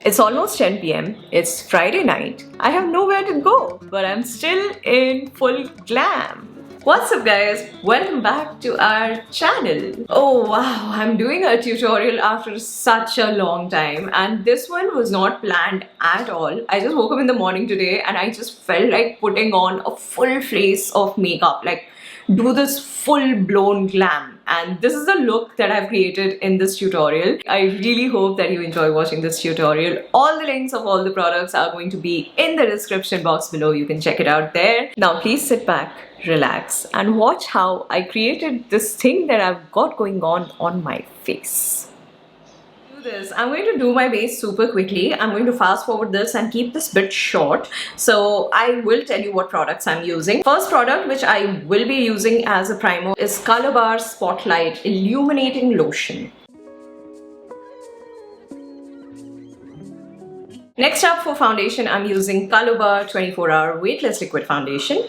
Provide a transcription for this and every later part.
It's almost 10 p.m. It's Friday night. I have nowhere to go, but I'm still in full glam. What's up guys? Welcome back to our channel. Oh wow, I'm doing a tutorial after such a long time and this one was not planned at all. I just woke up in the morning today and I just felt like putting on a full face of makeup, like do this full-blown glam. And this is the look that I've created in this tutorial. I really hope that you enjoy watching this tutorial. All the links of all the products are going to be in the description box below. You can check it out there. Now please sit back, relax and watch how I created this thing that I've got going on my face. This. I'm going to do my base super quickly. I'm going to fast forward this and keep this bit short. So I will tell you what products I'm using. First product which I will be using as a primer is Colorbar Spotlight Illuminating Lotion. Next up for foundation, I'm using Colorbar 24-Hour Weightless Liquid Foundation.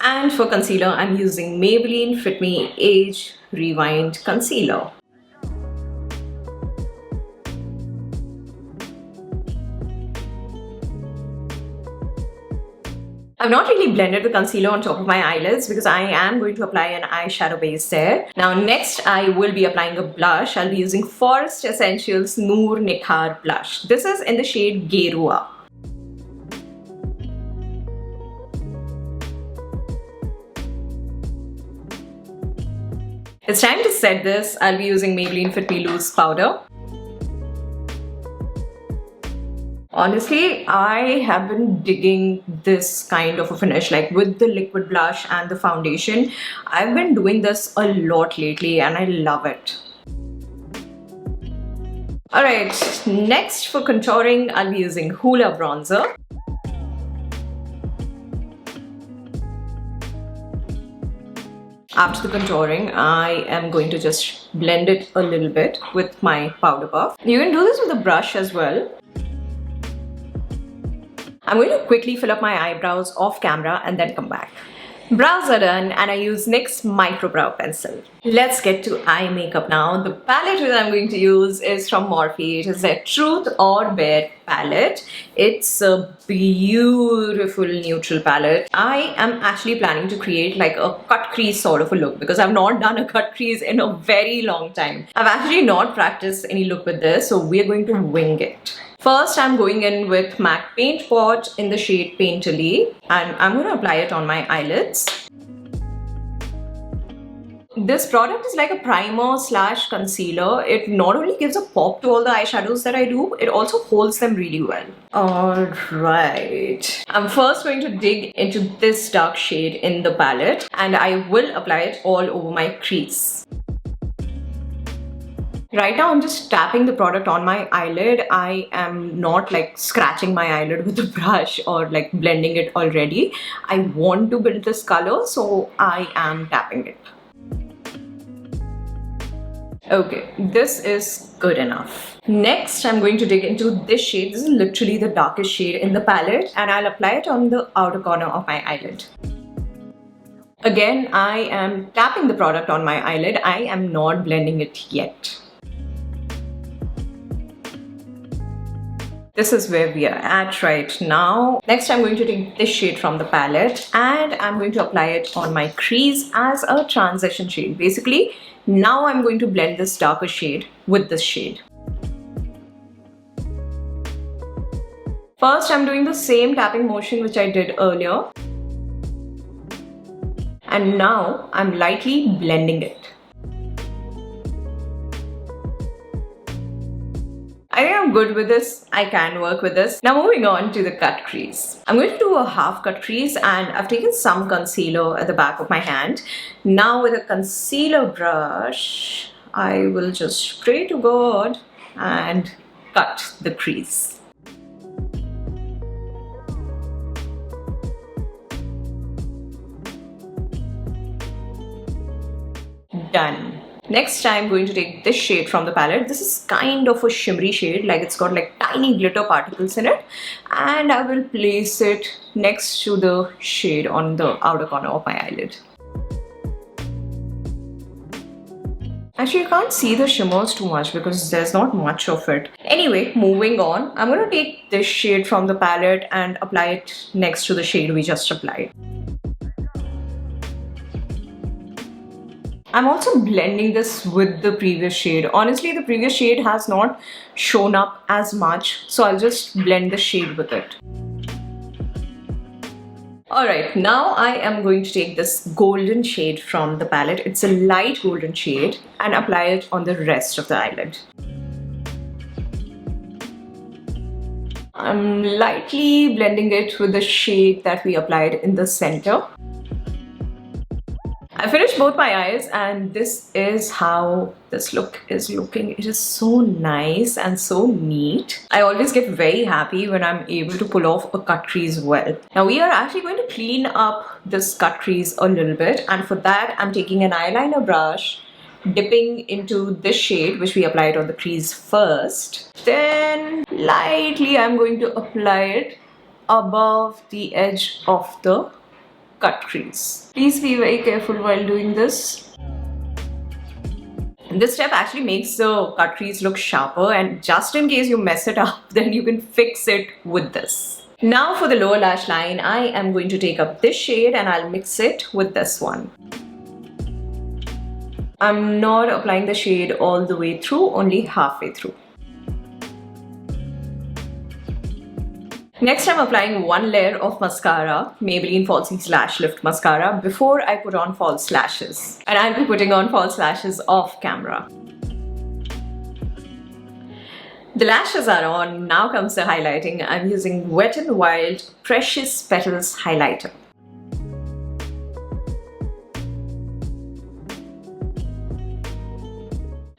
And for concealer, I'm using Maybelline Fit Me Age Rewind Concealer. I've not really blended the concealer on top of my eyelids because I am going to apply an eyeshadow base there. Now next I will be applying a blush. I'll be using Forest Essentials Noor Nikhaar blush. This is in the shade Gerua. It's time to set this. I'll be using Maybelline Fit Me Loose Powder. Honestly, I have been digging this kind of a finish, like with the liquid blush and the foundation. I've been doing this a lot lately and I love it. Alright, next for contouring, I'll be using Hoola bronzer. After the contouring, I am going to just blend it a little bit with my powder puff. You can do this with a brush as well. I'm going to quickly fill up my eyebrows off camera and then come back. Brows are done and I use NYX Micro Brow Pencil. Let's get to eye makeup now. The palette that I'm going to use is from MORPHE. It is a Truth or Bare palette. It's a beautiful neutral palette. I am actually planning to create like a cut crease sort of a look because I've not done a cut crease in a very long time. I've actually not practiced any look with this, so we're going to wing it. First, I'm going in with MAC Paint Pot in the shade Painterly and I'm going to apply it on my eyelids. This product is like a primer slash concealer. It not only gives a pop to all the eyeshadows that I do, it also holds them really well. Alright. I'm first going to dig into this dark shade in the palette and I will apply it all over my crease. Right now I'm just tapping the product on my eyelid. I am not like scratching my eyelid with a brush or like blending it already. I want to build this color, so I am tapping it. Okay, this is good enough. Next, I'm going to dig into this shade. This is literally the darkest shade in the palette and I'll apply it on the outer corner of my eyelid. Again, I am tapping the product on my eyelid. I am not blending it yet. This is where we are at right now. Next, I'm going to take this shade from the palette and I'm going to apply it on my crease as a transition shade. Basically, now I'm going to blend this darker shade with this shade. First, I'm doing the same tapping motion which I did earlier. And now I'm lightly blending it. I think I'm good with this. I can work with this. Now moving on to the cut crease. I'm going to do a half cut crease and I've taken some concealer at the back of my hand. Now with a concealer brush, I will just pray to God and cut the crease. Done. Next, I'm going to take this shade from the palette. This is kind of a shimmery shade, like it's got like tiny glitter particles in it, and I will place it next to the shade on the outer corner of my eyelid. Actually, you can't see the shimmers too much because there's not much of it. Anyway, moving on. I'm going to take this shade from the palette and apply it next to the shade we just applied. I'm also blending this with the previous shade. Honestly, the previous shade has not shown up as much, so I'll just blend the shade with it. Alright, now I am going to take this golden shade from the palette. It's a light golden shade and apply it on the rest of the eyelid. I'm lightly blending it with the shade that we applied in the center. I finished both my eyes and this is how this look is looking. It is so nice and so neat. I always get very happy when I'm able to pull off a cut crease well. Now we are actually going to clean up this cut crease a little bit, and for that I'm taking an eyeliner brush, dipping into this shade which we applied on the crease first. Then lightly I'm going to apply it above the edge of the cut crease. Please be very careful while doing this. This step actually makes the cut crease look sharper, and just in case you mess it up, then you can fix it with this. Now for the lower lash line, I am going to take up this shade and I'll mix it with this one. I'm not applying the shade all the way through, only halfway through. Next, I'm applying one layer of mascara, Maybelline Falsies Lash Lift Mascara, before I put on false lashes. And I'll be putting on false lashes off camera. The lashes are on, now comes the highlighting. I'm using Wet n Wild Precious Petals highlighter.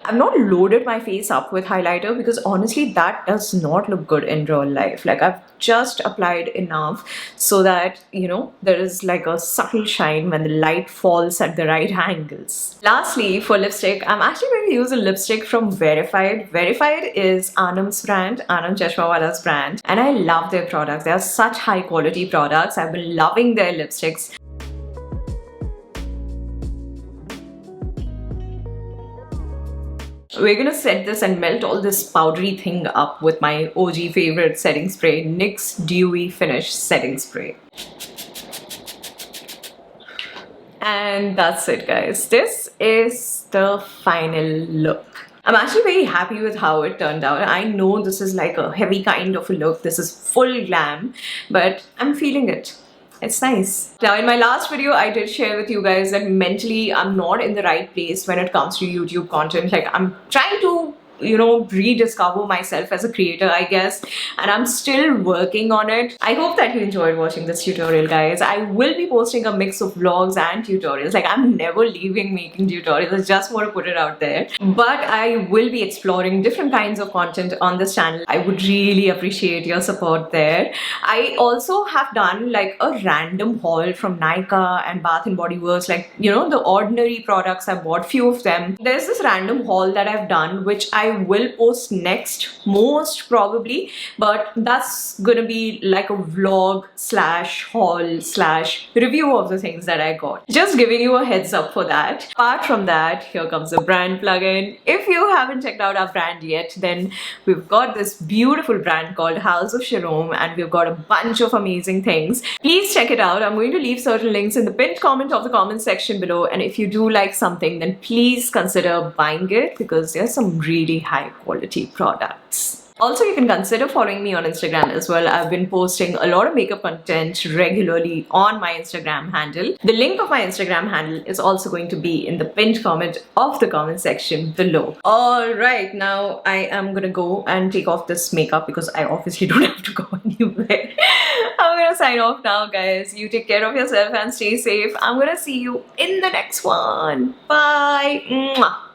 I've not loaded my face up with highlighter because honestly that does not look good in real life. Like, I've just applied enough so that, you know, there is like a subtle shine when the light falls at the right angles. Lastly, for lipstick, I'm actually going to use a lipstick from Verified. Verified is Anand's brand, Anand Chashmawala's brand, and I love their products. They are such high quality products. I've been loving their lipsticks. We're gonna set this and melt all this powdery thing up with my OG favorite setting spray, NYX's Dewy Finish Setting Spray. And that's it, guys. This is the final look. I'm actually very happy with how it turned out. I know this is like a heavy kind of a look. This is full glam, but I'm feeling it. It's nice. Now, in my last video, I did share with you guys that mentally I'm not in the right place when it comes to YouTube content. Like, I'm trying to, you know, rediscover myself as a creator, I guess, and I'm still working on it. I hope that you enjoyed watching this tutorial, guys. I will be posting a mix of vlogs and tutorials. Like, I'm never leaving making tutorials. I just want to put it out there. But I will be exploring different kinds of content on this channel. I would really appreciate your support there. I also have done like a random haul from Nikhaar and Bath & Body Works, like, you know, the ordinary products. I bought few of them. There's this random haul that I've done, which I will post next, most probably, but that's gonna be like a vlog slash haul slash review of the things that I got. Just giving you a heads up for that. Apart from that, here comes a brand plugin. If you haven't checked out our brand yet, then we've got this beautiful brand called House of Jerome, and we've got a bunch of amazing things. Please check it out. I'm going to leave certain links in the pinned comment of the comment section below, and if you do like something, then please consider buying it because there's some really high quality products. Also, you can consider following me on Instagram as well. I've been posting a lot of makeup content regularly on my Instagram handle. The link of my Instagram handle is also going to be in the pinned comment of the comment section below. Alright, now I am gonna go and take off this makeup because I obviously don't have to go anywhere. I'm gonna sign off now, guys. You take care of yourself and stay safe. I'm gonna see you in the next one. Bye! Mwah.